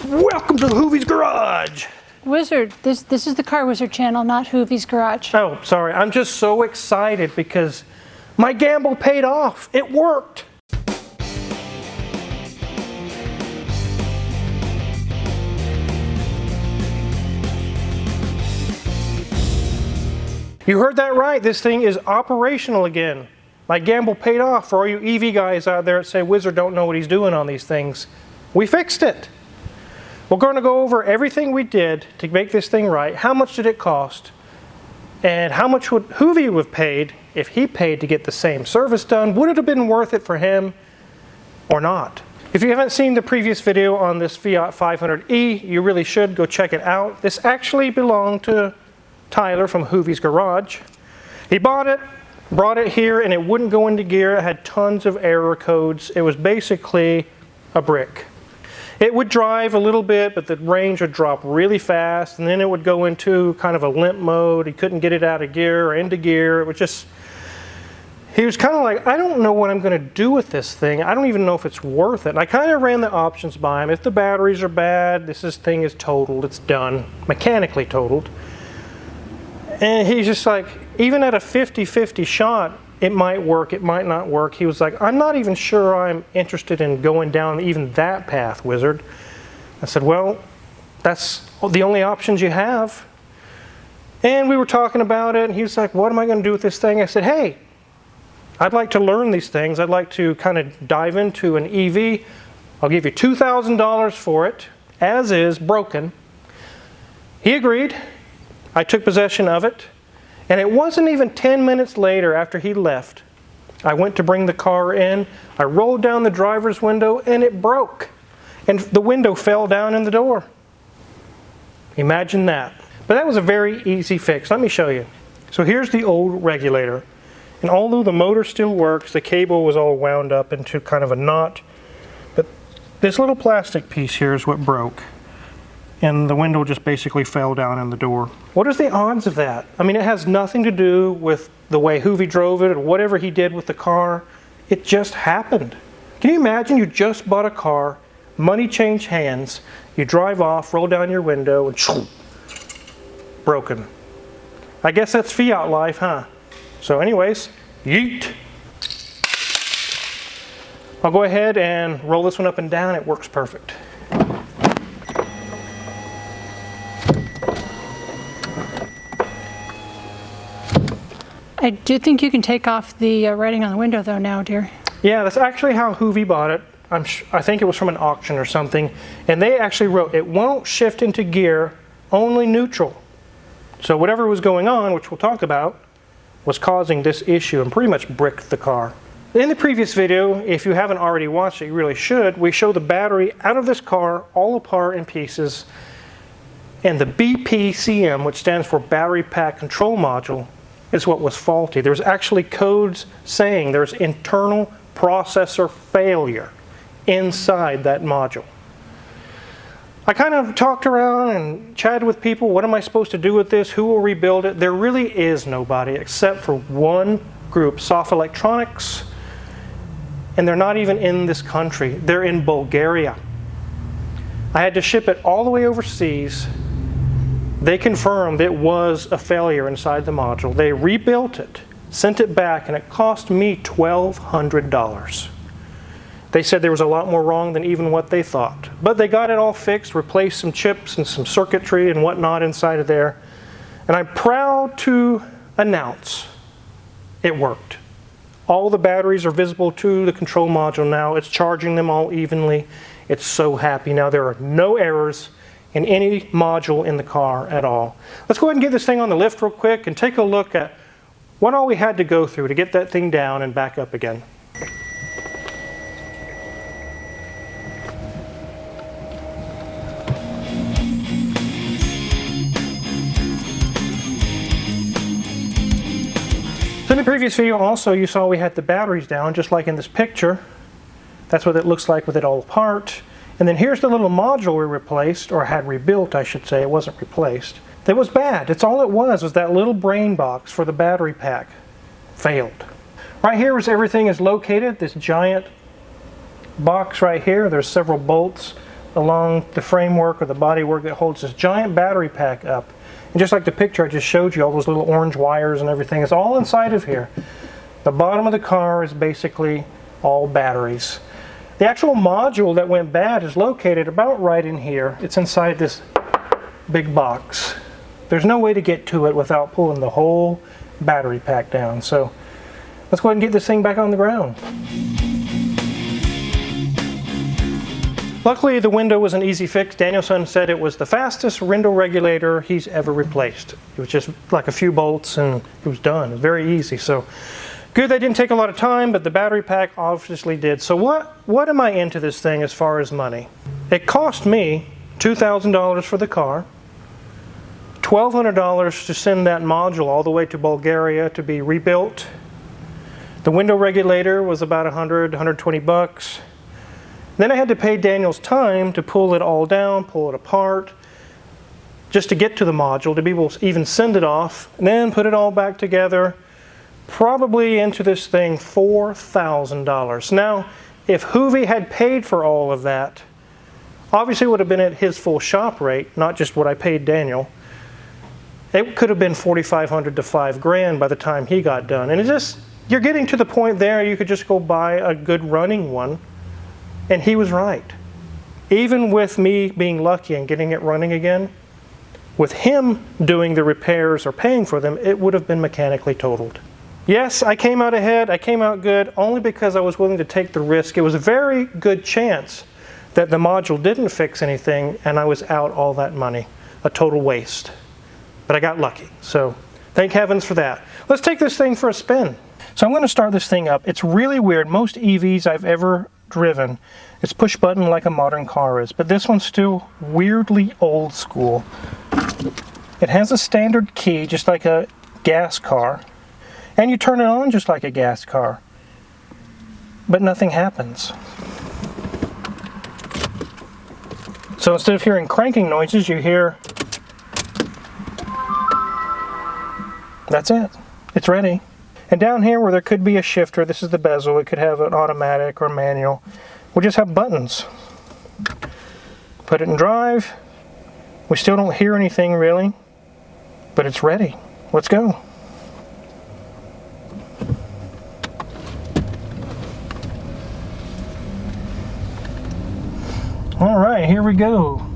Welcome to Hoovies Garage! Wizard, this is the Car Wizard channel, not Hoovie's Garage. Oh, sorry. I'm just so excited because my gamble paid off. It worked. You heard that right. This thing is operational again. My gamble paid off. For all you EV guys out there that say Wizard don't know what he's doing on these things, we fixed it. We're going to go over everything we did to make this thing right. How much did it cost? And how much would Hoovie have paid if he paid to get the same service done? Would it have been worth it for him or not? If you haven't seen the previous video on this Fiat 500e, you really should go check it out. This actually belonged to Tyler from Hoovies Garage. He bought it, brought it here, and it wouldn't go into gear. It had tons of error codes. It was basically a brick. It would drive a little bit, but the range would drop really fast, and then it would go into kind of a limp mode. He couldn't get it out of gear or into gear. It was just, he was kind of like, I don't know what I'm going to do with this thing. I don't even know if it's worth it. And I kind of ran the options by him. If the batteries are bad, this thing is totaled. It's done, mechanically totaled. And he's just like, even at a 50-50 shot, it might work, it might not work. He was like, I'm not even sure I'm interested in going down even that path, Wizard. I said, well, that's the only options you have. And we were talking about it, and he was like, what am I going to do with this thing? I said, hey, I'd like to learn these things. I'd like to kind of dive into an EV. I'll give you $2,000 for it, as is, broken. He agreed. I took possession of it. And it wasn't even 10 minutes later after he left, I went to bring the car in, I rolled down the driver's window and it broke. And the window fell down in the door. Imagine that. But that was a very easy fix. Let me show you. So here's the old regulator. And although the motor still works, the cable was all wound up into kind of a knot. But this little plastic piece here is what broke. And the window just basically fell down in the door. What is the odds of that? I mean, it has nothing to do with the way Hoovie drove it or whatever he did with the car. It just happened. Can you imagine you just bought a car, money changed hands, you drive off, roll down your window, and shoo, broken. I guess that's Fiat life, huh? So anyways, yeet. I'll go ahead and roll this one up and down. It works perfect. I do think you can take off the writing on the window though now, dear. Yeah, that's actually how Hoovie bought it. I think it was from an auction or something. And they actually wrote, it won't shift into gear, only neutral. So whatever was going on, which we'll talk about, was causing this issue and pretty much bricked the car. In the previous video, if you haven't already watched it, you really should, we show the battery out of this car, all apart in pieces. And the BPCM, which stands for Battery Pack Control Module, is what was faulty. There's actually codes saying there's internal processor failure inside that module. I kind of talked around and chatted with people. What am I supposed to do with this? Who will rebuild it? There really is nobody except for one group, Soft Electronics, and they're not even in this country. They're in Bulgaria. I had to ship it all the way overseas. They confirmed it was a failure inside the module. They rebuilt it, sent it back, and it cost me $1,200. They said there was a lot more wrong than even what they thought. But they got it all fixed, replaced some chips and some circuitry and whatnot inside of there. And I'm proud to announce it worked. All the batteries are visible to the control module now. It's charging them all evenly. It's so happy now. There are no errors in any module in the car at all. Let's go ahead and get this thing on the lift real quick and take a look at what all we had to go through to get that thing down and back up again. So in the previous video also you saw we had the batteries down just like in this picture. That's what it looks like with it all apart. And then here's the little module we replaced, or had rebuilt I should say, it wasn't replaced. That was bad. It's all it was that little brain box for the battery pack. Failed. Right here is everything is located, this giant box right here. There's several bolts along the framework or the bodywork that holds this giant battery pack up. And just like the picture I just showed you, all those little orange wires and everything, it's all inside of here. The bottom of the car is basically all batteries. The actual module that went bad is located about right in here. It's inside this big box. There's no way to get to it without pulling the whole battery pack down. So let's go ahead and get this thing back on the ground. Luckily, the window was an easy fix. Danielson said it was the fastest window regulator he's ever replaced. It was just like a few bolts and it was done. It was very easy. So good, that didn't take a lot of time, but the battery pack obviously did. So what am I into this thing as far as money? It cost me $2,000 for the car, $1,200 to send that module all the way to Bulgaria to be rebuilt. The window regulator was about $120. Then I had to pay Daniel's time to pull it all down, pull it apart, just to get to the module, to be able to even send it off, and then put it all back together. Probably into this thing $4,000. Now, if Hoovie had paid for all of that, obviously it would have been at his full shop rate, not just what I paid Daniel. It could have been $4,500 to $5,000 by the time he got done. And it just, you're getting to the point there, you could just go buy a good running one. And he was right. Even with me being lucky and getting it running again, with him doing the repairs or paying for them, it would have been mechanically totaled. Yes, I came out ahead, I came out good, only because I was willing to take the risk. It was a very good chance that the module didn't fix anything and I was out all that money. A total waste. But I got lucky, so thank heavens for that. Let's take this thing for a spin. So I'm going to start this thing up. It's really weird. Most EVs I've ever driven, it's push button like a modern car is, but this one's still weirdly old school. It has a standard key just like a gas car, and you turn it on just like a gas car, but nothing happens. So instead of hearing cranking noises, you hear, that's it, it's ready. And down here where there could be a shifter, this is the bezel, it could have an automatic or manual. We'll just have buttons. Put it in drive. We still don't hear anything really, but it's ready. Let's go. All right, here we go.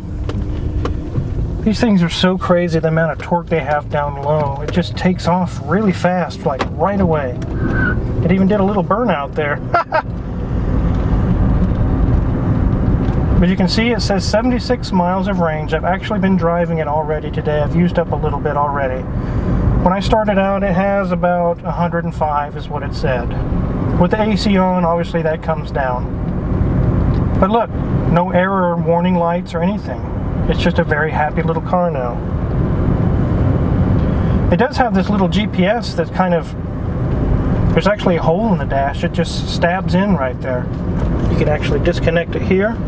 These things are so crazy, the amount of torque they have down low. It just takes off really fast, like right away. It even did a little burnout there. But you can see it says 76 miles of range. I've actually been driving it already today. I've used up a little bit already. When I started out, it has about 105 is what it said. With the AC on, obviously that comes down. But look, no error warning lights or anything. It's just a very happy little car now. It does have this little GPS that kind of, there's actually a hole in the dash. It just stabs in right there. You can actually disconnect it here.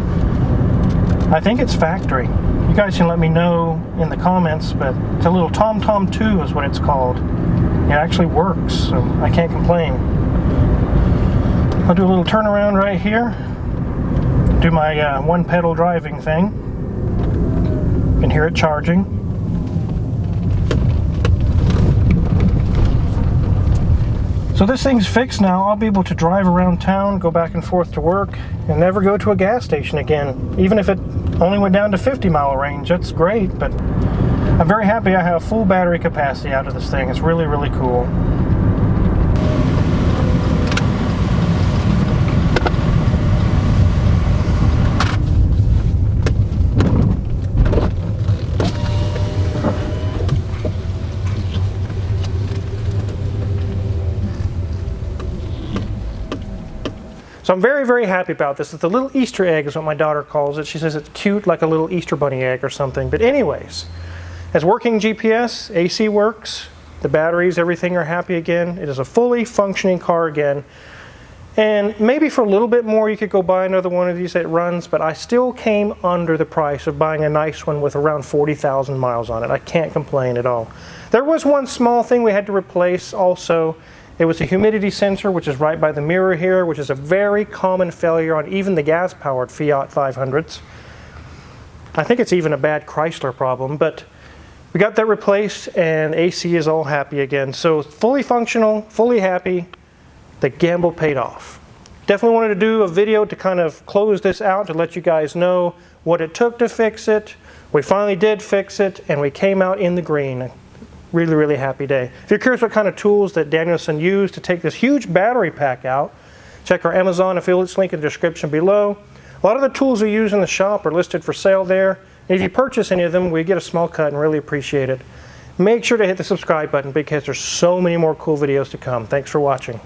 I think it's factory. You guys can let me know in the comments, but it's a little TomTom 2 is what it's called. It actually works, so I can't complain. I'll do a little turnaround right here. Do my one pedal driving thing. You can hear it charging. So this thing's fixed now. I'll be able to drive around town, go back and forth to work, and never go to a gas station again. Even if it only went down to 50-mile range, that's great, but I'm very happy I have full battery capacity out of this thing. It's really, really cool. So I'm very, very happy about this. It's a little Easter egg is what my daughter calls it. She says it's cute like a little Easter bunny egg or something. But anyways, as working GPS, AC works, the batteries, everything are happy again. It is a fully functioning car again. And maybe for a little bit more you could go buy another one of these that runs, but I still came under the price of buying a nice one with around 40,000 miles on it. I can't complain at all. There was one small thing we had to replace also. It was a humidity sensor, which is right by the mirror here, which is a very common failure on even the gas-powered Fiat 500s. I think it's even a bad Chrysler problem, but we got that replaced and AC is all happy again. So fully functional, fully happy. The gamble paid off. Definitely wanted to do a video to kind of close this out to let you guys know what it took to fix it. We finally did fix it and we came out in the green. Really, really happy day. If you're curious what kind of tools that Danielson used to take this huge battery pack out, check our Amazon affiliates link in the description below. A lot of the tools we use in the shop are listed for sale there. And if you purchase any of them, we get a small cut and really appreciate it. Make sure to hit the subscribe button because there's so many more cool videos to come. Thanks for watching.